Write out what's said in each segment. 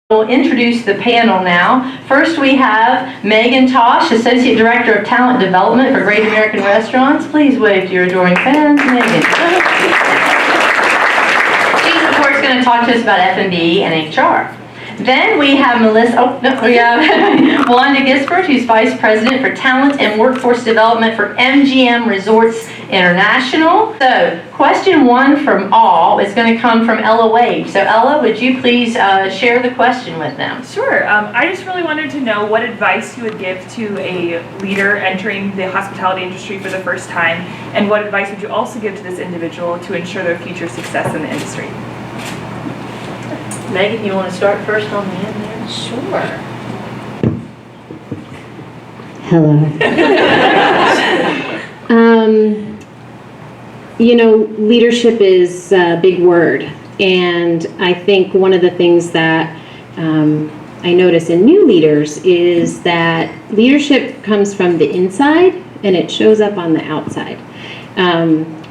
We'll introduce the panel now. First, we have Megan Tosh, Associate Director of Talent Development for Great American Restaurants. Please wave to your adoring fans, Megan. She's, of course, going to talk to us about F&B and HR. Then we have Wanda Gisbert, who's Vice President for Talent and Workforce Development for MGM Resorts International. So, question one from all is going to come from Ella Wade. So, Ella, would you please share the question with them? Sure. I just really wanted to know what advice you would give to a leader entering the hospitality industry for the first time, and what advice would you also give to this individual to ensure their future success in the industry? Megan, you want to start first on the end there? Sure. Hello. Leadership is a big word, and I think one of the things that I notice in new leaders is that leadership comes from the inside and it shows up on the outside.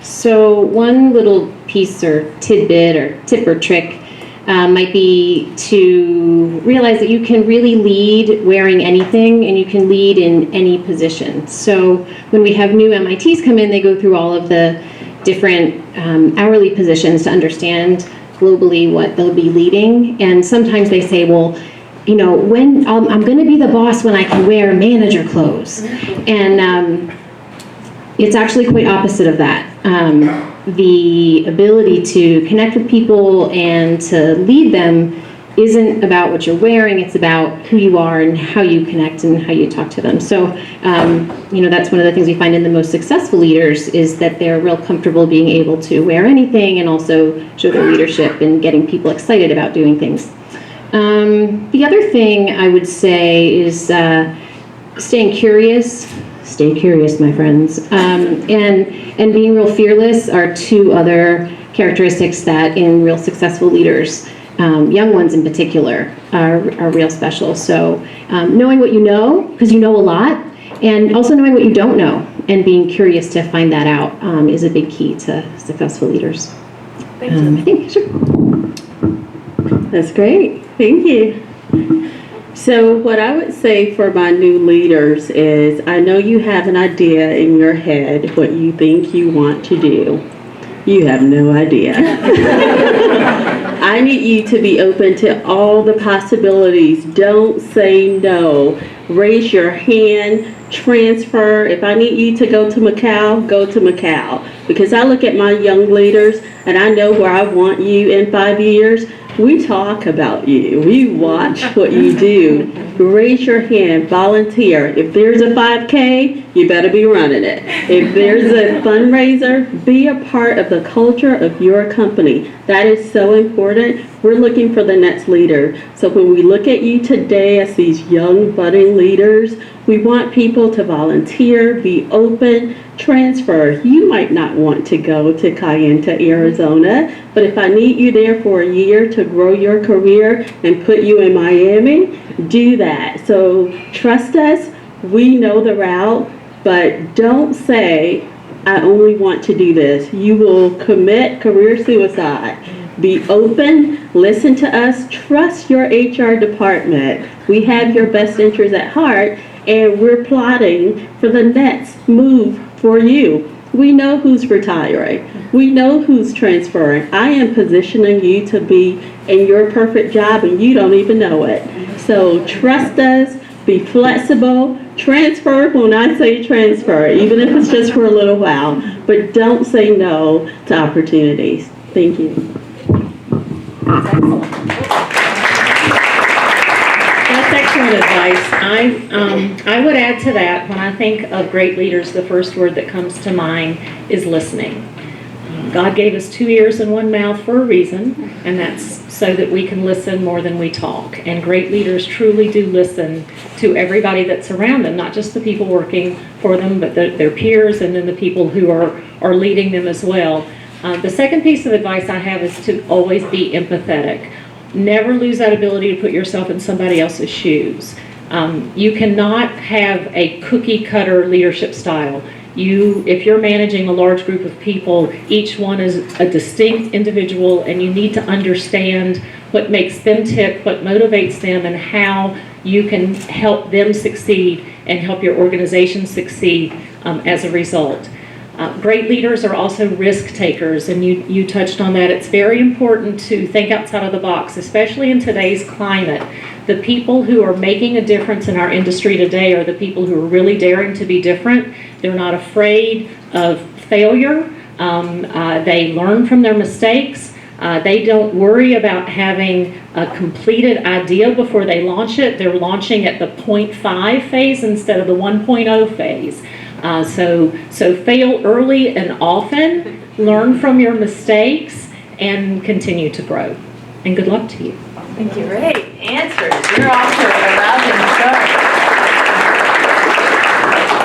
So one little piece or tidbit or tip or trick might be to realize that you can really lead wearing anything, and you can lead in any position. So when we have new MITs come in, they go through all of the different hourly positions to understand globally what they'll be leading. And sometimes they say, well, when I'm going to be the boss when I can wear manager clothes. And it's actually quite opposite of that. The ability to connect with people and to lead them isn't about what you're wearing, it's about who you are and how you connect and how you talk to them. So, that's one of the things we find in the most successful leaders is that they're real comfortable being able to wear anything and also show their leadership and getting people excited about doing things. The other thing I would say is staying curious. Stay curious, my friends. And being real fearless are two other characteristics that in real successful leaders, young ones in particular, are real special. So knowing what you know, because you know a lot, and also knowing what you don't know, and being curious to find that out is a big key to successful leaders. Thank you. I think, sure. That's great. Thank you. So what I would say for my new leaders is, I know you have an idea in your head what you think you want to do. You have no idea. I need you to be open to all the possibilities. Don't say no. Raise your hand, transfer. If I need you to go to Macau, go to Macau. Because I look at my young leaders and I know where I want you in 5 years. We talk about you. We watch what you do. Raise your hand, volunteer. If there's a 5K, you better be running it. If there's a fundraiser, be a part of the culture of your company. That is so important. We're looking for the next leader. So when we look at you today as these young budding leaders, we want people to volunteer, be open, transfer. You might not want to go to Kayenta, Arizona, but if I need you there for a year to grow your career and put you in Miami, do that. So trust us. We know the route, but don't say, I only want to do this. You will commit career suicide. Be open, listen to us, trust your HR department. We have your best interests at heart, and we're plotting for the next move for you. We know who's retiring. We know who's transferring. I am positioning you to be in your perfect job, and you don't even know it. So trust us, be flexible, transfer when I say transfer, even if it's just for a little while, but don't say no to opportunities. Thank you. That's excellent. That's excellent advice. I would add to that, when I think of great leaders, the first word that comes to mind is listening. God gave us 2 ears and 1 mouth for a reason, and that's so that we can listen more than we talk. And great leaders truly do listen to everybody that's around them, not just the people working for them, but their peers and then the people who are leading them as well. The second piece of advice I have is to always be empathetic. Never lose that ability to put yourself in somebody else's shoes. You cannot have a cookie cutter leadership style. If you're managing a large group of people, each one is a distinct individual, and you need to understand what makes them tick, what motivates them, and how you can help them succeed and help your organization succeed as a result. Great leaders are also risk takers, and you touched on that. It's very important to think outside of the box, especially in today's climate. The people who are making a difference in our industry today are the people who are really daring to be different. They're not afraid of failure. They learn from their mistakes. They don't worry about having a completed idea before they launch it. They're launching at the 0.5 phase instead of the 1.0 phase. So fail early and often, learn from your mistakes, and continue to grow. And good luck to you. Thank you. Great answers. You're off to a rousing start.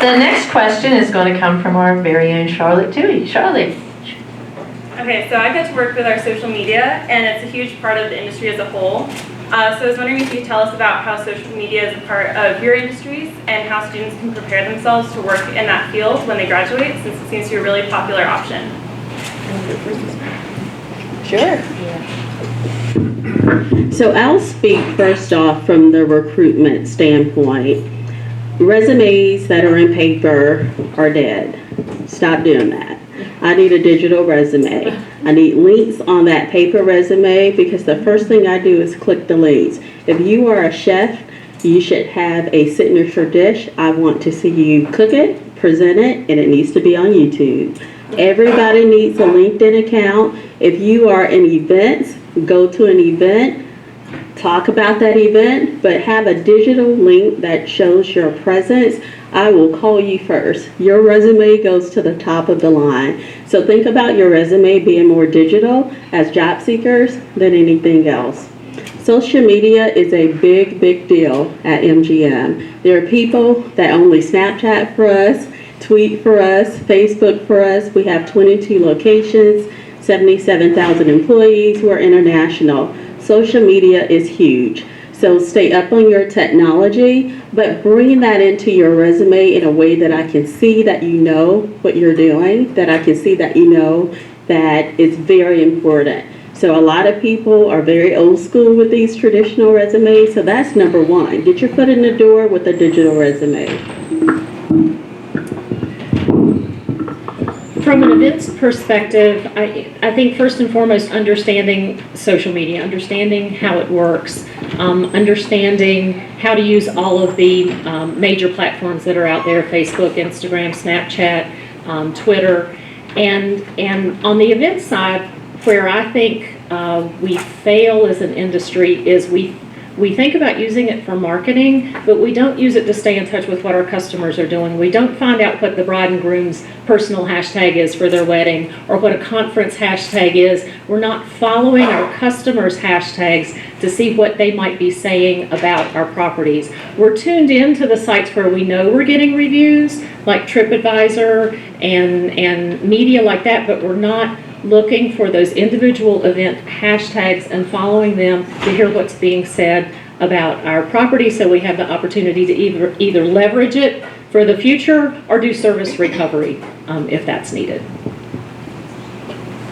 The next question is going to come from our very own Charlotte Toohey. Charlotte. Okay, so I get to work with our social media, and it's a huge part of the industry as a whole. So I was wondering if you could tell us about how social media is a part of your industries and how students can prepare themselves to work in that field when they graduate, since it seems to be a really popular option. Sure. So I'll speak first off from the recruitment standpoint. Resumes that are in paper are dead. Stop doing that. I need a digital resume. I need links on that paper resume, because the first thing I do is click the links. If you are a chef, you should have a signature dish. I want to see you cook it, present it, and it needs to be on YouTube. Everybody needs a LinkedIn account. If you are in events, go to an event, talk about that event, but have a digital link that shows your presence. I will call you first. Your resume goes to the top of the line. So think about your resume being more digital as job seekers than anything else. Social media is a big, big deal at MGM. There are people that only Snapchat for us, tweet for us, Facebook for us. We have 22 locations, 77,000 employees who are international. Social media is huge. So stay up on your technology, but bring that into your resume in a way that I can see that you know what you're doing, that I can see that you know that it's very important. So a lot of people are very old school with these traditional resumes, so that's number one. Get your foot in the door with a digital resume. From an events perspective, I think first and foremost, understanding social media, understanding how it works, understanding how to use all of the major platforms that are out there, Facebook, Instagram, Snapchat, Twitter. And on the event side, where I think we fail as an industry is we think about using it for marketing, but we don't use it to stay in touch with what our customers are doing. We don't find out what the bride and groom's personal hashtag is for their wedding, or what a conference hashtag is. We're not following our customers' hashtags to see what they might be saying about our properties. We're tuned in to the sites where we know we're getting reviews, like TripAdvisor and media like that, but we're not looking for those individual event hashtags and following them to hear what's being said about our property, so we have the opportunity to either leverage it for the future or do service recovery if that's needed.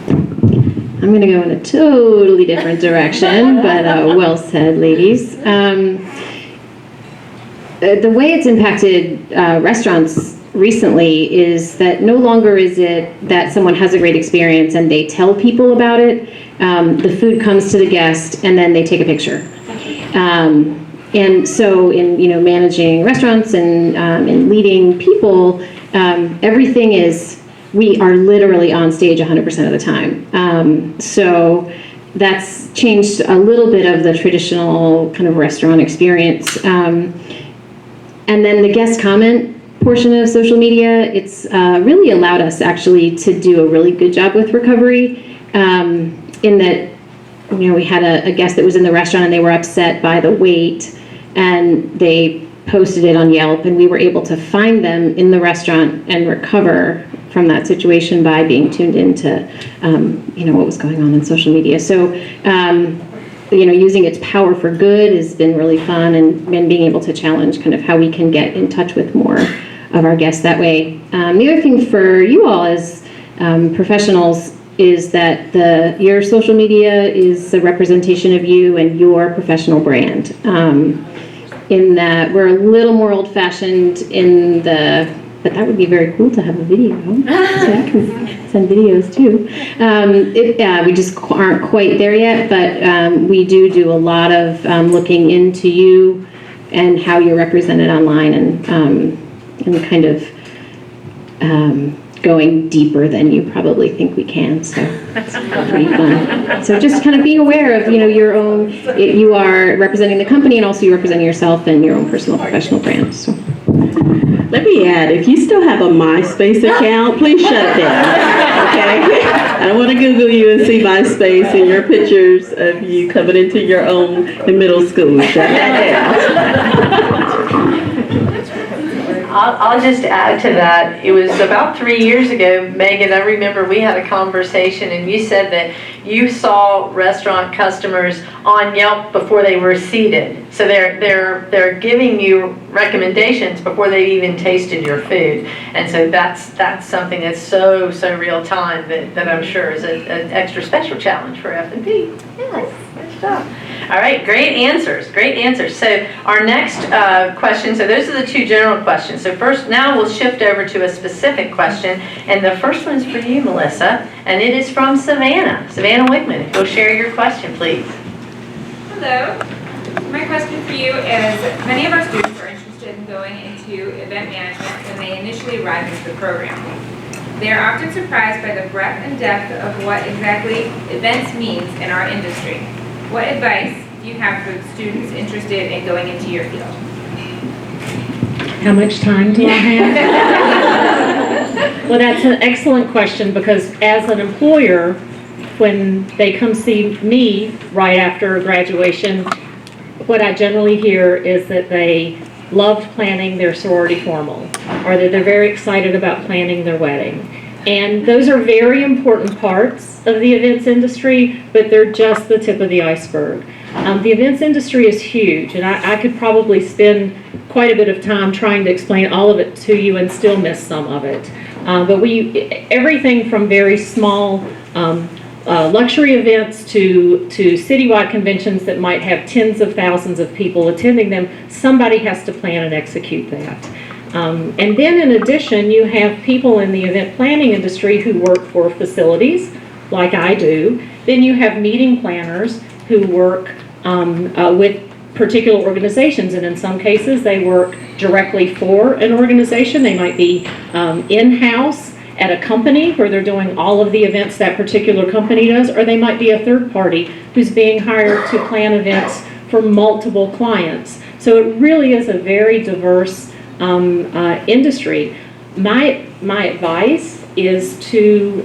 I'm going to go in a totally different direction, but well said, ladies. The way it's impacted restaurants recently is that no longer is it that someone has a great experience and they tell people about it. The food comes to the guest and then they take a picture. And so in managing restaurants and in leading people, everything is, we are literally on stage 100% of the time. So that's changed a little bit of the traditional kind of restaurant experience. And then the guest comment portion of social media, it's really allowed us actually to do a really good job with recovery, in that we had a guest that was in the restaurant and they were upset by the wait, and they posted it on Yelp, and we were able to find them in the restaurant and recover from that situation by being tuned into what was going on in social media. So using its power for good has been really fun, and being able to challenge kind of how we can get in touch with more of our guests that way. The other thing for you all as professionals, is that your social media is a representation of you and your professional brand. In that we're a little more old-fashioned but that would be very cool to have a video. So I can send videos too. We just aren't quite there yet, but we do a lot of looking into you and how you're represented online, and kind of going deeper than you probably think we can. So it's pretty fun. So just kind of being aware of your own. You are representing the company, and also you're representing yourself and your own personal professional brand. So. Let me add, if you still have a MySpace account, please shut it down, okay? I don't want to Google you and see MySpace and your pictures of you coming into your own in middle school. Shut that down. I'll just add to that. It was about 3 years ago, Megan, I remember we had a conversation and you said that you saw restaurant customers on Yelp before they were seated. So they're giving you recommendations before they've even tasted your food. And so that's something that's so real time that I'm sure is an extra special challenge for F&B. Yes, good stuff. All right, great answers. So our next question, so those are the two general questions. So now we'll shift over to a specific question. And the first one's for you, Melissa, and it is from Savannah. Savannah Wickman, if you'll share your question, please. Hello. My question for you is, many of our students are interested in going into event management when they initially arrive into the program. They are often surprised by the breadth and depth of what exactly events means in our industry. What advice do you have for students interested in going into your field? How much time do I have? Well, that's an excellent question, because as an employer, when they come see me right after graduation, what I generally hear is that they loved planning their sorority formal, or that they're very excited about planning their wedding. And those are very important parts of the events industry, but they're just the tip of the iceberg. The events industry is huge, and I could probably spend quite a bit of time trying to explain all of it to you and still miss some of it. But everything from very small luxury events to citywide conventions that might have tens of thousands of people attending them, somebody has to plan and execute that. And then in addition, you have people in the event planning industry who work for facilities, like I do. Then you have meeting planners who work with particular organizations, and in some cases they work directly for an organization. They might be in-house at a company where they're doing all of the events that particular company does, or they might be a third party who's being hired to plan events for multiple clients. So it really is a very diverse industry. My advice is to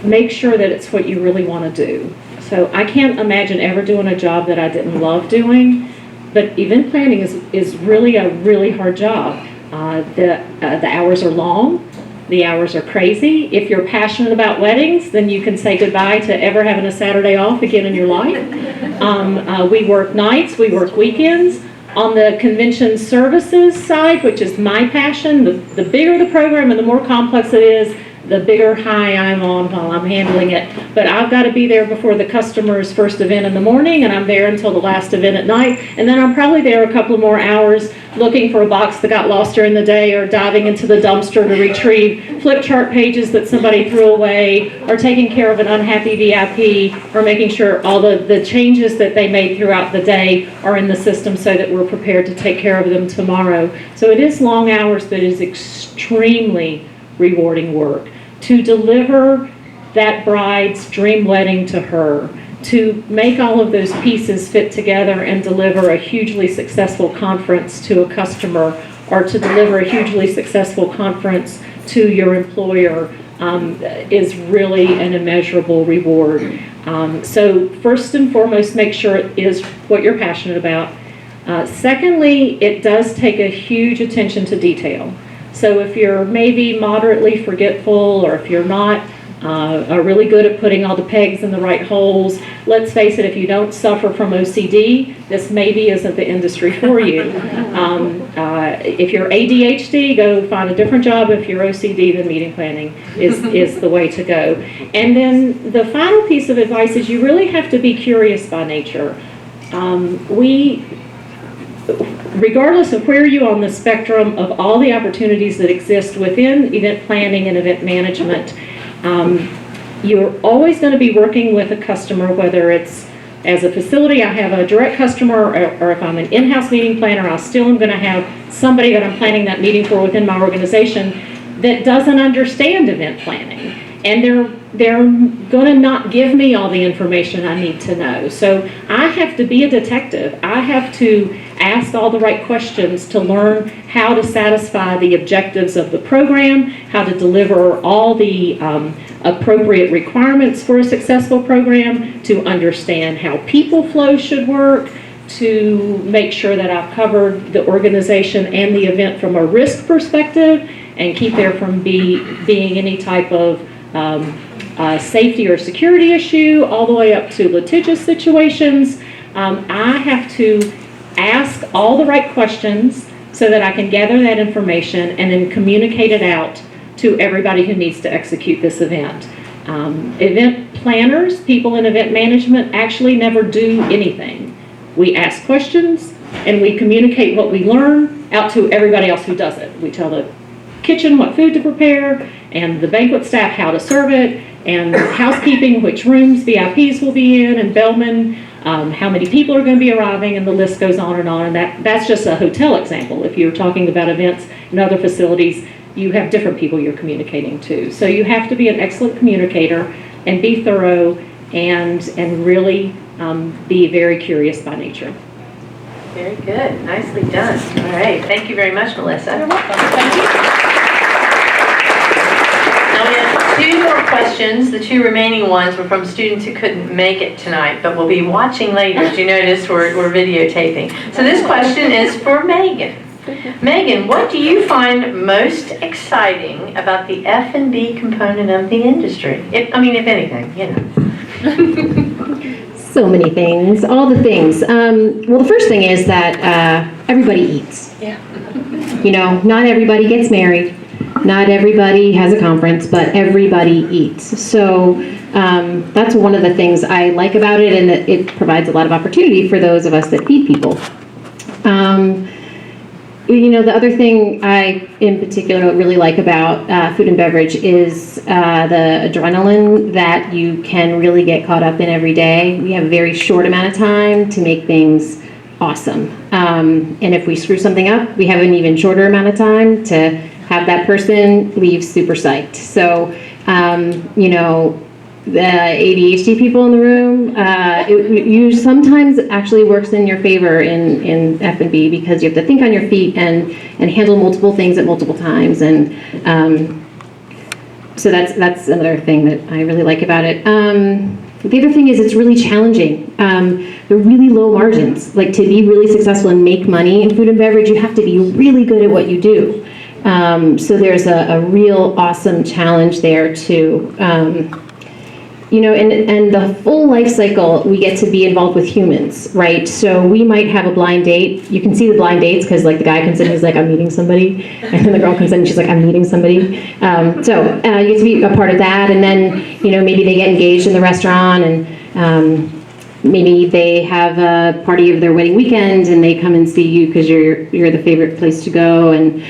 make sure that it's what you really want to do. So I can't imagine ever doing a job that I didn't love doing, but event planning is really a really hard job. The hours are long. The hours are crazy. If you're passionate about weddings, then you can say goodbye to ever having a Saturday off again in your life. We work nights, we work weekends. On the convention services side, which is my passion, the bigger the program and the more complex it is, the bigger high I'm on while I'm handling it. But I've got to be there before the customer's first event in the morning, and I'm there until the last event at night, and then I'm probably there a couple of more hours looking for a box that got lost during the day, or diving into the dumpster to retrieve flip chart pages that somebody threw away, or taking care of an unhappy VIP, or making sure all the changes that they made throughout the day are in the system so that we're prepared to take care of them tomorrow. So it is long hours, but it is extremely rewarding work to deliver that bride's dream wedding to her, to make all of those pieces fit together and deliver a hugely successful conference to a customer, or to deliver a hugely successful conference to your employer, is really an immeasurable reward. So first and foremost, make sure it is what you're passionate about. Secondly, it does take a huge attention to detail. So if you're maybe moderately forgetful, or if you're not are really good at putting all the pegs in the right holes. Let's face it, if you don't suffer from OCD, this maybe isn't the industry for you. If you're ADHD, go find a different job. If you're OCD, then meeting planning is the way to go. And then the final piece of advice is you really have to be curious by nature. Regardless of where you are on the spectrum of all the opportunities that exist within event planning and event management, you're always going to be working with a customer, whether it's as a facility, I have a direct customer, or if I'm an in-house meeting planner, I still am going to have somebody that I'm planning that meeting for within my organization that doesn't understand event planning. And they're going to not give me all the information I need to know. So I have to be a detective. I have to ask all the right questions to learn how to satisfy the objectives of the program, how to deliver all the appropriate requirements for a successful program, to understand how people flow should work, to make sure that I've covered the organization and the event from a risk perspective and keep there from being any type of safety or security issue, all the way up to litigious situations. I have to ask all the right questions so that I can gather that information and then communicate it out to everybody who needs to execute this event. Event planners, people in event management, actually never do anything. We ask questions and we communicate what we learn out to everybody else who does it. We tell the kitchen what food to prepare, and the banquet staff how to serve it, and housekeeping which rooms VIPs will be in, and bellmen, how many people are going to be arriving, and the list goes on. And that's just a hotel example. If you're talking about events in other facilities, you have different people you're communicating to. So you have to be an excellent communicator and be thorough and really be very curious by nature. Very good. Nicely done. All right. Thank you very much, Melissa. You're welcome. Thank you. Now we have 2 more questions. The 2 remaining ones were from students who couldn't make it tonight, but will be watching later. As you noticed, we're videotaping. So this question is for Megan. Megan, what do you find most exciting about the F&B component of the industry? If anything, you know. So many things, all the things. Well, the first thing is that everybody eats. Yeah. You know, not everybody gets married, not everybody has a conference, but everybody eats. So that's one of the things I like about it, and it provides a lot of opportunity for those of us that feed people. You know, the other thing I, in particular, really like about food and beverage is the adrenaline that you can really get caught up in every day. We have a very short amount of time to make things awesome. And if we screw something up, we have an even shorter amount of time to have that person leave super psyched. So, you know, the ADHD people in the room, you sometimes actually works in your favor in F&B, because you have to think on your feet and handle multiple things at multiple times, and so that's another thing that I really like about it. The other thing is it's really challenging. They're really low margins. Like, to be really successful and make money in food and beverage, you have to be really good at what you do. So there's a real awesome challenge there too. You know, and the full life cycle, we get to be involved with humans, right? So we might have a blind date. You can see the blind dates because, like, the guy comes in, he's like, I'm meeting somebody. And then the girl comes in and she's like, I'm meeting somebody. So you get to be a part of that. And then, you know, maybe they get engaged in the restaurant, and maybe they have a party of their wedding weekend and they come and see you because you're the favorite place to go. And,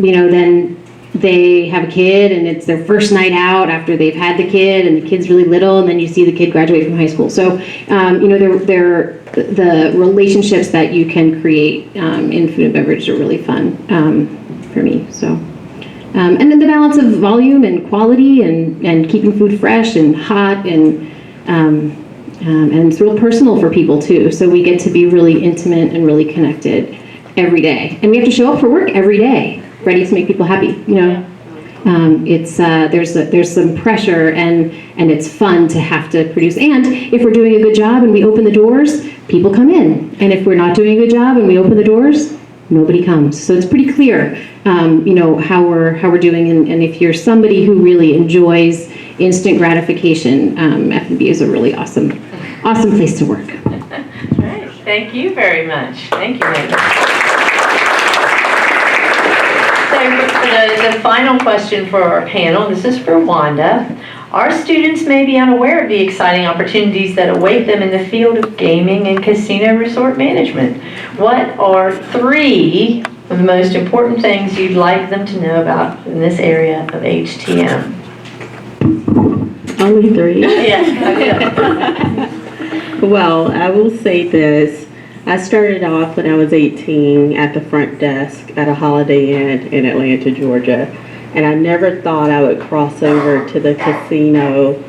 you know, then they have a kid and it's their first night out after they've had the kid, and the kid's really little, and then you see the kid graduate from high school. So, you know, they're the relationships that you can create in food and beverage are really fun for me. So, and then the balance of volume and quality and keeping food fresh and hot, and it's real personal for people too. So we get to be really intimate and really connected every day, and we have to show up for work every day, ready to make people happy. You know, it's there's some pressure, and it's fun to have to produce. And if we're doing a good job and we open the doors, people come in. And if we're not doing a good job and we open the doors, nobody comes. So it's pretty clear, you know, how we're doing. And if you're somebody who really enjoys instant gratification. F&B is a really awesome place to work. All right, thank you very much. Thank you, Megan. So the final question for our panel, this is for Wanda. Our students may be unaware of the exciting opportunities that await them in the field of gaming and casino resort management. What are 3 of the most important things you'd like them to know about in this area of HTM? Only 3. Yeah. Well, I will say this. I started off when I was 18 at the front desk at a Holiday Inn in Atlanta, Georgia. And I never thought I would cross over to the casino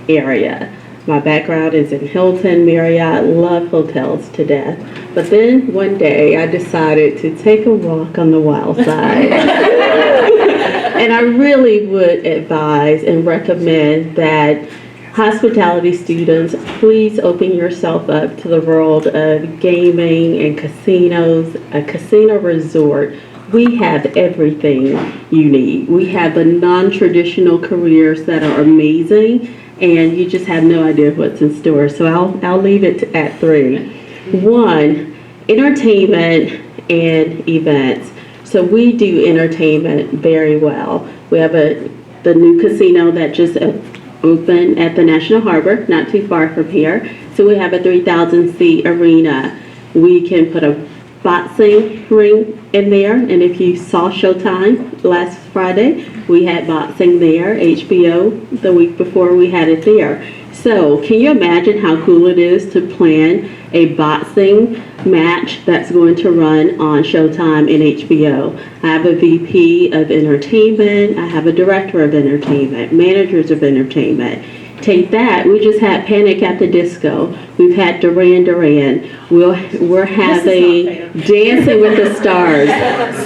area. My background is in Hilton, Marriott, love hotels to death. But then one day I decided to take a walk on the wild side. And I really would advise and recommend that hospitality students, please open yourself up to the world of gaming and casinos, a casino resort. We have everything you need. We have the non-traditional careers that are amazing, and you just have no idea what's in store. So I'll leave it at 3. 1, entertainment and events. So we do entertainment very well. We have the new casino that just opened at the National Harbor, not too far from here. So we have a 3,000-seat arena. We can put a boxing ring in there, and if you saw Showtime last Friday, we had boxing there. HBO the week before, we had it there. So can you imagine how cool it is to plan a boxing match that's going to run on Showtime and HBO? I have a VP of entertainment, I have a director of entertainment, managers of entertainment. Take that, we just had Panic at the Disco. We've had Duran Duran. We're having Dancing with the Stars.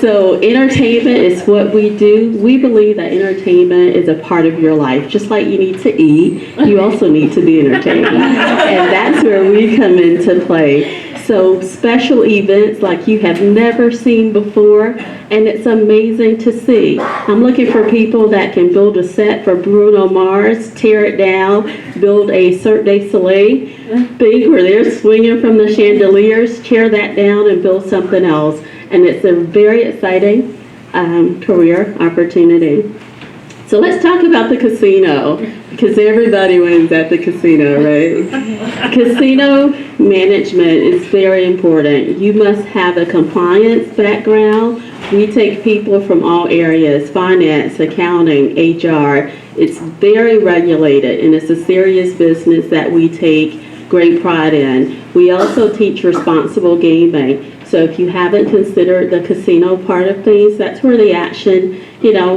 So entertainment is what we do. We believe that entertainment is a part of your life. Just like you need to eat, you also need to be entertained. And that's where we come into play. So special events like you have never seen before, and it's amazing to see. I'm looking for people that can build a set for Bruno Mars, tear it down, build a Cirque du Soleil thing where they're swinging from the chandeliers, tear that down and build something else. And it's a very exciting career opportunity. So let's talk about the casino, because everybody wins at the casino, right? Casino management is very important. You must have a compliance background. We take people from all areas, finance, accounting, HR. It's very regulated, and it's a serious business that we take great pride in. We also teach responsible gaming. So if you haven't considered the casino part of things, that's where the action,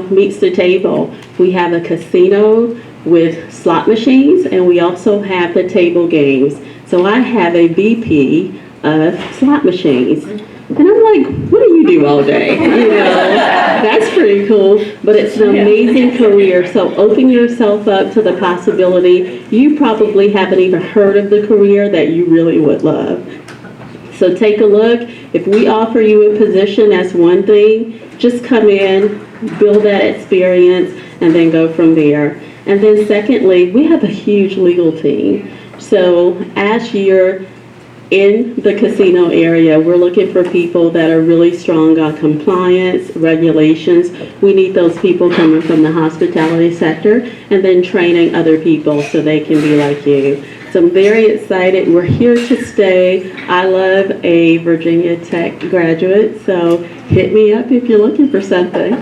meets the table. We have a casino with slot machines, and we also have the table games. So I have a VP of slot machines. And I'm like, what do you do all day? That's pretty cool, but it's an amazing career. So open yourself up to the possibility. You probably haven't even heard of the career that you really would love. So take a look. If we offer you a position, that's one thing. Just come in, build that experience, and then go from there. And then secondly, we have a huge legal team. So as you're in the casino area, we're looking for people that are really strong on compliance, regulations. We need those people coming from the hospitality sector, and then training other people so they can be like you. So I'm very excited. We're here to stay. I love a Virginia Tech graduate, so hit me up if you're looking for something.